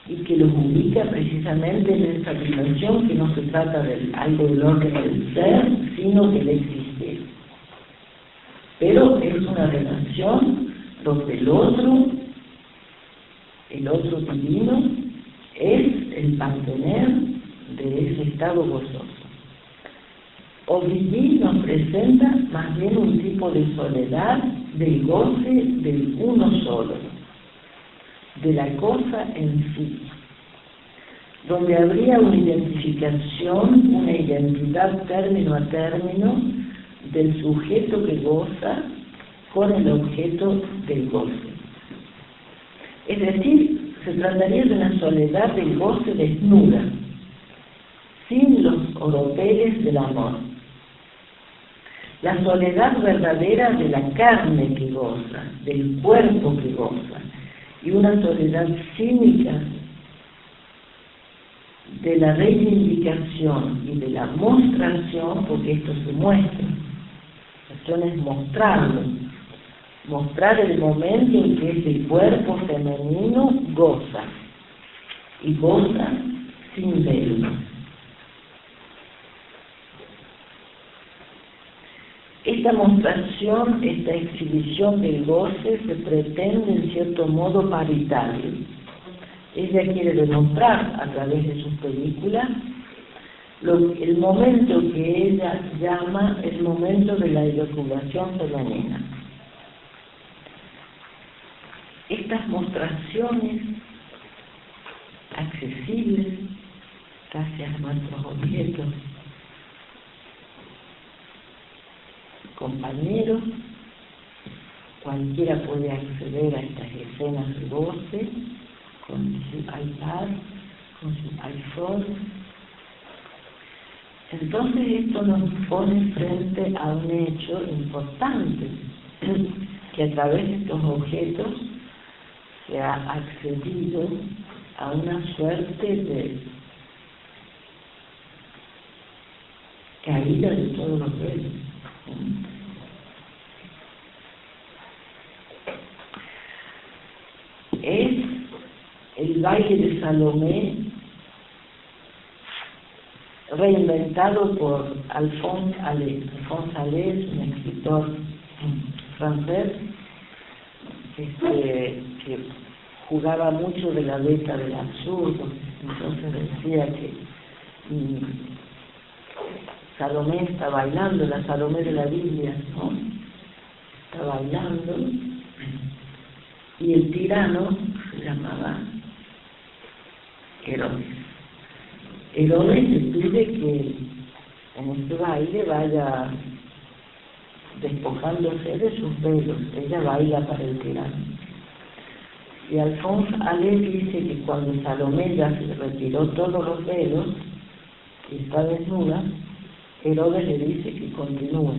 Speaker 1: y que los ubica precisamente en esta dimensión que no se trata de algo del orden del ser, sino del existir. Pero es una relación donde el otro divino, es el mantener de ese estado gozoso. Ovidio nos presenta más bien un tipo de soledad del goce del uno solo, de la cosa en sí, donde habría una identificación, una identidad término a término del sujeto que goza con el objeto del goce. Es decir, se trataría de una soledad del goce desnuda, sin los oropeles del amor. La soledad verdadera de la carne que goza, del cuerpo que goza, y una soledad cínica de la reivindicación y de la mostración, porque esto se muestra. La cuestión es mostrarlo, mostrar el momento en que ese cuerpo femenino goza, y goza sin velo. Esta mostración, esta exhibición del goce se pretende en cierto modo paritario. Ella quiere demostrar a través de sus películas el momento que ella llama el momento de la eyaculación femenina. Estas mostraciones accesibles gracias a nuestros objetos compañeros, cualquiera puede acceder a estas escenas de goce con su iPad, con su iPhone. Entonces esto nos pone frente a un hecho importante, que a través de estos objetos se ha accedido a una suerte de caída de todos los velos. Es el baile de Salomé reinventado por Alphonse Allais. Alphonse Allais es un escritor francés que jugaba mucho de la beta del absurdo. Entonces decía que Salomé está bailando, la Salomé de la Biblia, ¿no? Está bailando, y el tirano se llamaba Herodes. Herodes le pide que en este baile vaya despojándose de sus velos, ella baila para el tirano. Y Alphonse Allais dice que cuando Salomé ya se retiró todos los velos y está desnuda, Herodes le dice que continúe.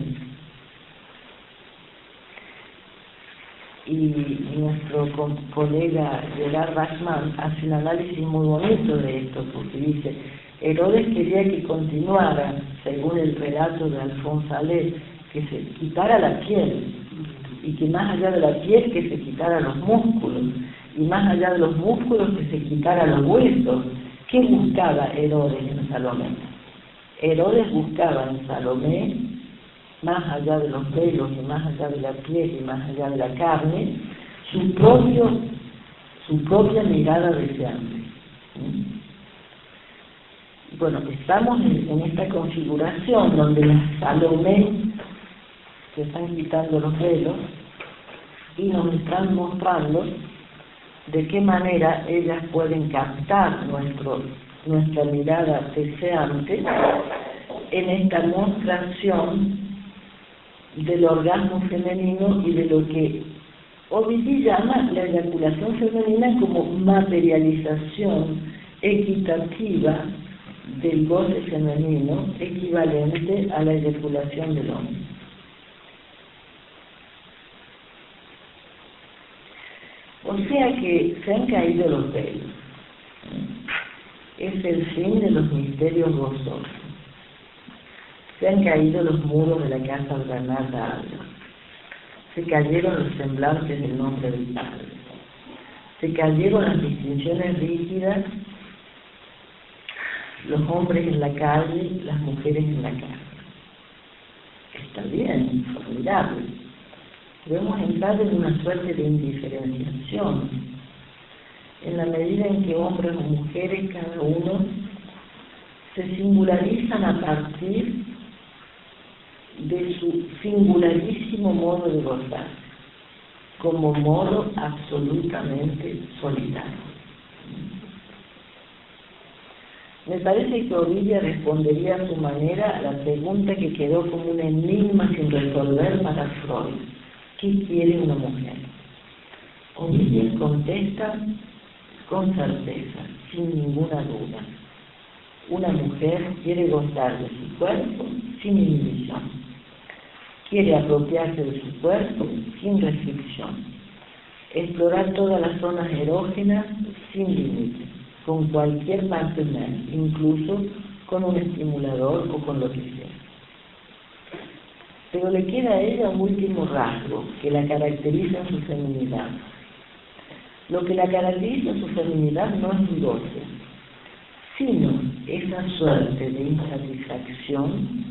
Speaker 1: Y nuestro colega Gerard Bachmann hace un análisis muy bonito de esto, porque dice, Herodes quería que continuara, según el relato de Alphonse Allais, que se quitara la piel, y que más allá de la piel que se quitara los músculos, y más allá de los músculos que se quitara los huesos. ¿Qué buscaba Herodes en Salomé? Herodes buscaba en Salomé, más allá de los velos, y más allá de la piel, y más allá de la carne, su propia mirada deseante. Bueno, estamos en esta configuración donde las Salomé se están quitando los velos y nos están mostrando de qué manera ellas pueden captar nuestra mirada deseante en esta mostración del orgasmo femenino y de lo que Ovidio llama la eyaculación femenina como materialización equitativa del goce femenino equivalente a la eyaculación del hombre. O sea que se han caído los velos. Es el fin de los misterios gozosos. Se han caído los muros de la casa de Bernarda Alba. Se cayeron los semblantes del nombre del Padre. Se cayeron las distinciones rígidas, los hombres en la calle, las mujeres en la casa. Está bien, formidable. Debemos entrar en una suerte de indiferenciación, en la medida en que hombres o mujeres, cada uno, se singularizan a partir de su singularísimo modo de gozar, como modo absolutamente solitario. Me parece que Ovidia respondería a su manera a la pregunta que quedó como un enigma sin resolver para Freud: ¿qué quiere una mujer? Ovidia contesta con certeza, sin ninguna duda: una mujer quiere gozar de su cuerpo sin inhibición, quiere apropiarse de su cuerpo sin restricción, explorar todas las zonas erógenas sin límites, con cualquier partner, incluso con un estimulador o con lo que sea. Pero le queda a ella un último rasgo que la caracteriza en su feminidad. Lo que la caracteriza en su feminidad no es un goce, sino esa suerte de insatisfacción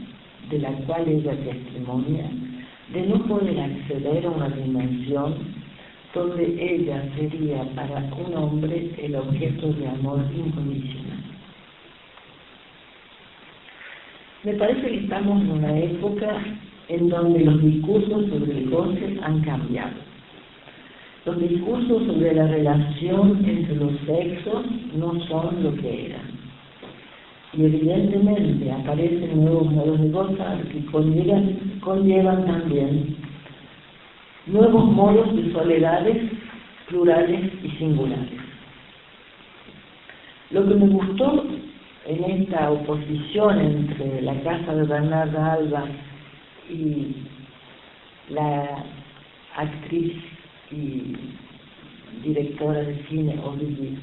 Speaker 1: de la cual ella testimonia, de no poder acceder a una dimensión donde ella sería para un hombre el objeto de amor incondicional. Me parece que estamos en una época en donde los discursos sobre el goce han cambiado. Los discursos sobre la relación entre los sexos no son lo que eran. Y evidentemente aparecen nuevos modos de gozar que conllevan también nuevos modos de soledades plurales y singulares. Lo que me gustó en esta oposición entre la casa de Bernarda Alba y la actriz y directora de cine Ovidia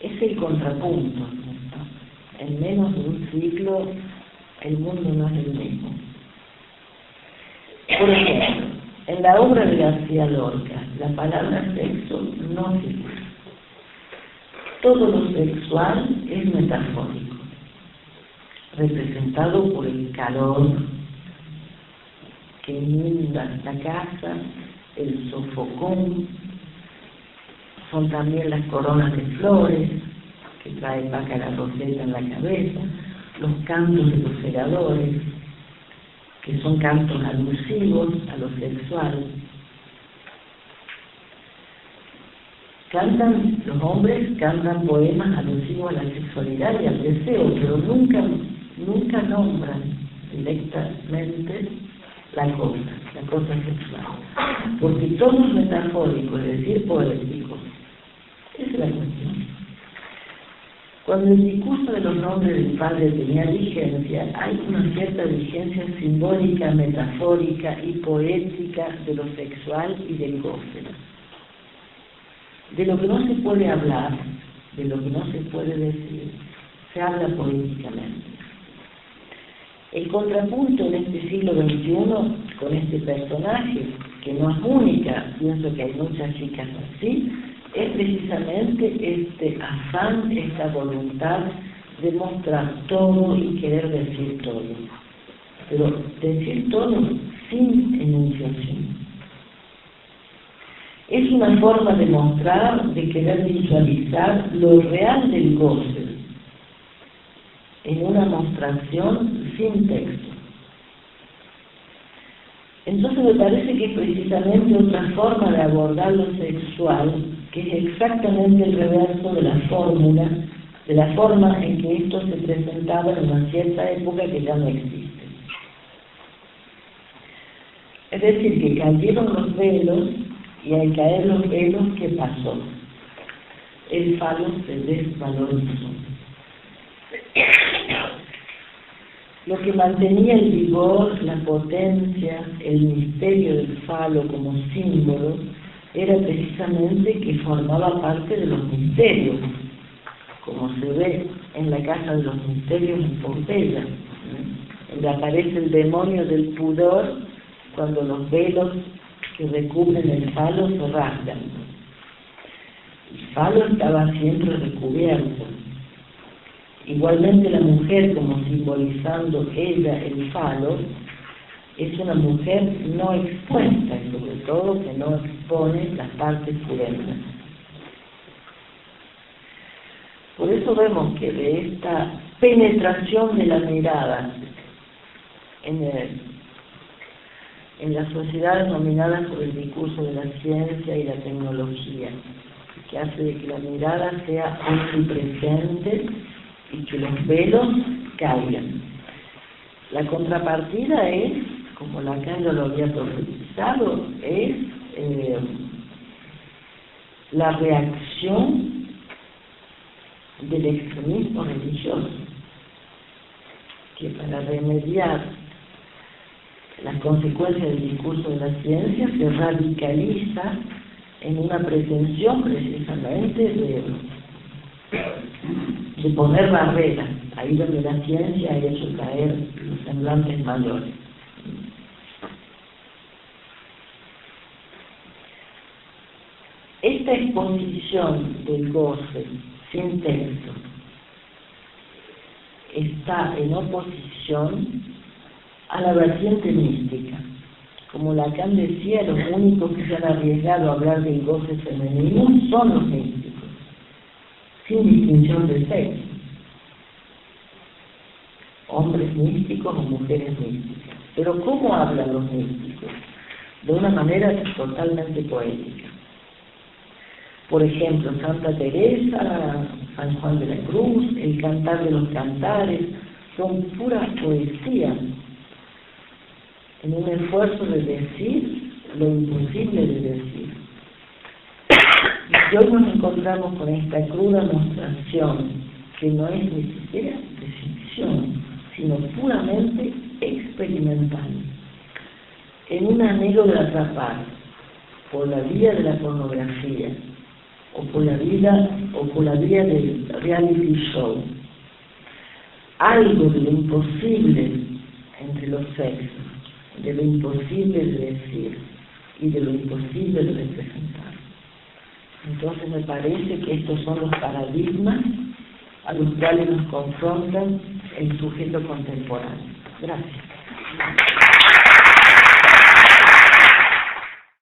Speaker 1: es el contrapunto, ¿no? En menos de un siglo el mundo no es el mismo. Por ejemplo, en la obra de García Lorca, la palabra sexo no figura. Todo lo sexual es metafórico, representado por el calor que inunda la casa, el sofocón, son también las coronas de flores que trae Paca la Roseta en la cabeza, los cantos de los segadores, que son cantos alusivos a lo sexual. Los hombres cantan poemas alusivos a la sexualidad y al deseo, pero nunca nombran directamente la cosa sexual, porque todo es metafórico, es decir, poético. Esa es la cuestión. Cuando el discurso de los nombres del Padre tenía vigencia, hay una cierta vigencia simbólica, metafórica y poética de lo sexual y del goce. De lo que no se puede hablar, de lo que no se puede decir, se habla poéticamente. El contrapunto en este siglo XXI con este personaje, que no es única, pienso que hay muchas chicas así, es precisamente este afán, esta voluntad de mostrar todo y querer decir todo. Pero decir todo sin enunciación. Es una forma de mostrar, de querer visualizar lo real del goce en una mostración sin texto. Entonces me parece que es precisamente otra forma de abordar lo sexual, que es exactamente el reverso de la fórmula, de la forma en que esto se presentaba en una cierta época que ya no existe. Es decir, que cayeron los velos, y al caer los velos, ¿qué pasó? El falo se desvalorizó. Lo que mantenía el vigor, la potencia, el misterio del falo como símbolo, era precisamente que formaba parte de los misterios, como se ve en la Casa de los Misterios en Pompeya, donde aparece el demonio del pudor cuando los velos que recubren el falo se rasgan. El falo estaba siempre recubierto. Igualmente la mujer, como simbolizando ella el falo, es una mujer no expuesta, y sobre todo que no expone las partes pudendas. Por eso vemos que de esta penetración de la mirada en las sociedades dominadas por el discurso de la ciencia y la tecnología, que hace de que la mirada sea omnipresente y que los velos caigan. La contrapartida es, como Lacan ya lo había profetizado, es la reacción del extremismo religioso, que para remediar las consecuencias del discurso de la ciencia se radicaliza en una pretensión precisamente de poner barreras, ahí donde la ciencia ha hecho caer los semblantes mayores. Esta exposición del goce sin texto está en oposición a la vertiente mística. Como Lacan decía, los únicos que se han arriesgado a hablar del goce femenino son los místicos, sin distinción de sexo. Hombres místicos o mujeres místicas. Pero ¿cómo hablan los místicos? De una manera totalmente poética. Por ejemplo, Santa Teresa, San Juan de la Cruz, el Cantar de los Cantares, son puras poesías, en un esfuerzo de decir lo imposible de decir. Y hoy nos encontramos con esta cruda mostración, que no es ni siquiera de ficción, sino puramente experimental, en un anhelo de atrapar, por la vía de la pornografía, o por la vía del reality show, algo de lo imposible entre los sexos, de lo imposible de decir y de lo imposible de representar. Entonces me parece que estos son los paradigmas a los cuales nos confrontan el sujeto contemporáneo. Gracias.